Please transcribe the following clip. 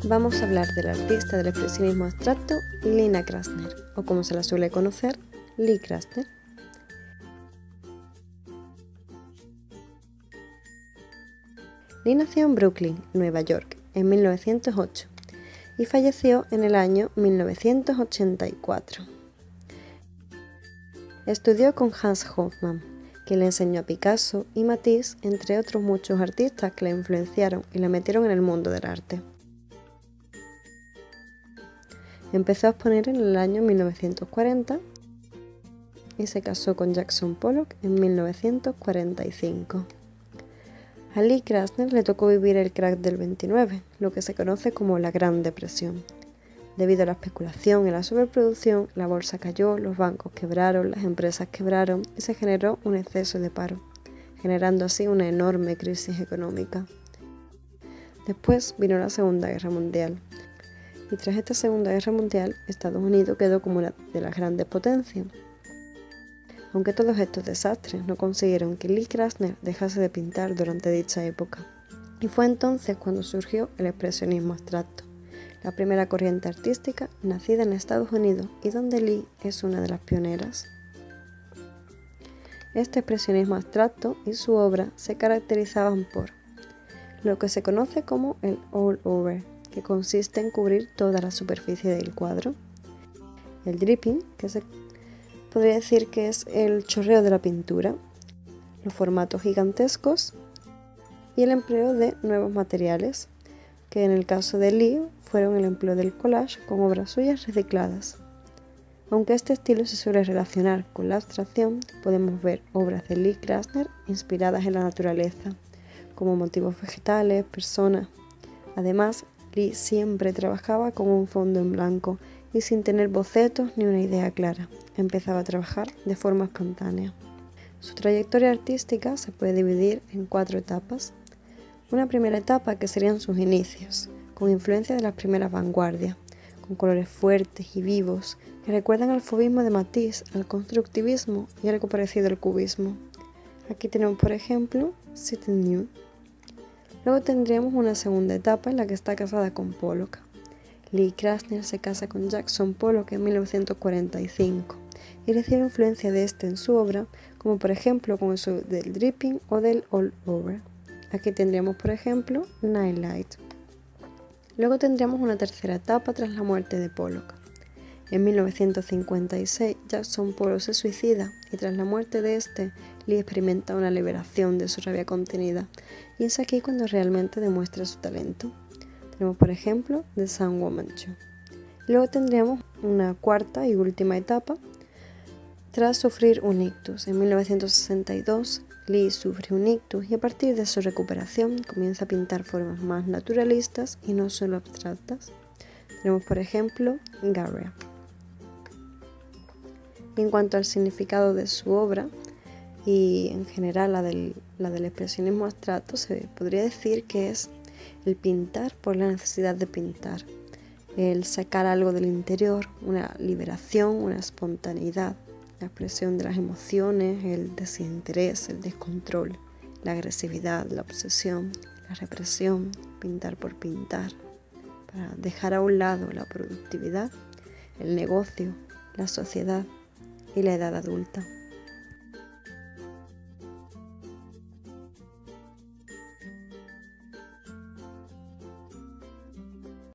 Vamos a hablar del artista del expresionismo abstracto Lina Krasner, o como se la suele conocer, Lee Krasner. Lee nació en Brooklyn, Nueva York, en 1908 y falleció en el año 1984. Estudió con Hans Hofmann, que le enseñó a Picasso y Matisse, entre otros muchos artistas que le influenciaron y le metieron en el mundo del arte. Empezó a exponer en el año 1940 y se casó con Jackson Pollock en 1945. A Lee Krasner le tocó vivir el crack del 29, lo que se conoce como la Gran Depresión. Debido a la especulación y la sobreproducción, la bolsa cayó, los bancos quebraron, las empresas quebraron y se generó un exceso de paro, generando así una enorme crisis económica. Después vino la Segunda Guerra Mundial. Y tras esta Segunda Guerra Mundial, Estados Unidos quedó como una de las grandes potencias. Aunque todos estos desastres no consiguieron que Lee Krasner dejase de pintar durante dicha época. Y fue entonces cuando surgió el expresionismo abstracto, la primera corriente artística nacida en Estados Unidos y donde Lee es una de las pioneras. Este expresionismo abstracto y su obra se caracterizaban por lo que se conoce como el all over, que consiste en cubrir toda la superficie del cuadro, el dripping, que se podría decir que es el chorreo de la pintura, los formatos gigantescos y el empleo de nuevos materiales, que en el caso de Lee fueron el empleo del collage con obras suyas recicladas. Aunque este estilo se suele relacionar con la abstracción, podemos ver obras de Lee Krasner inspiradas en la naturaleza, como motivos vegetales, personas. Además, Lee siempre trabajaba con un fondo en blanco y sin tener bocetos ni una idea clara. Empezaba a trabajar de forma espontánea. Su trayectoria artística se puede dividir en 4 etapas. Una primera etapa que serían sus inicios, con influencia de las primeras vanguardias, con colores fuertes y vivos que recuerdan al fauvismo de Matisse, al constructivismo y algo parecido al cubismo. Aquí tenemos, por ejemplo, Sitting Nude. Luego tendríamos una segunda etapa en la que está casada con Pollock. Lee Krasner se casa con Jackson Pollock en 1945 y recibe influencia de este en su obra, como por ejemplo con eso del dripping o del all over. Aquí tendríamos, por ejemplo, Nightlight. Luego tendríamos una tercera etapa tras la muerte de Pollock. En 1956, Jackson Pollock se suicida y tras la muerte de este, Lee experimenta una liberación de su rabia contenida y es aquí cuando realmente demuestra su talento. Tenemos, por ejemplo, The Sun Woman 2. Luego tendríamos una cuarta y última etapa tras sufrir un ictus. En 1962, Lee sufre un ictus y a partir de su recuperación comienza a pintar formas más naturalistas y no solo abstractas. Tenemos, por ejemplo, Garrea. En cuanto al significado de su obra y en general la del expresionismo abstracto, se podría decir que es el pintar por la necesidad de pintar, el sacar algo del interior, una liberación, una espontaneidad, la expresión de las emociones, el desinterés, el descontrol, la agresividad, la obsesión, la represión, pintar por pintar, para dejar a un lado la productividad, el negocio, la sociedad y la edad adulta.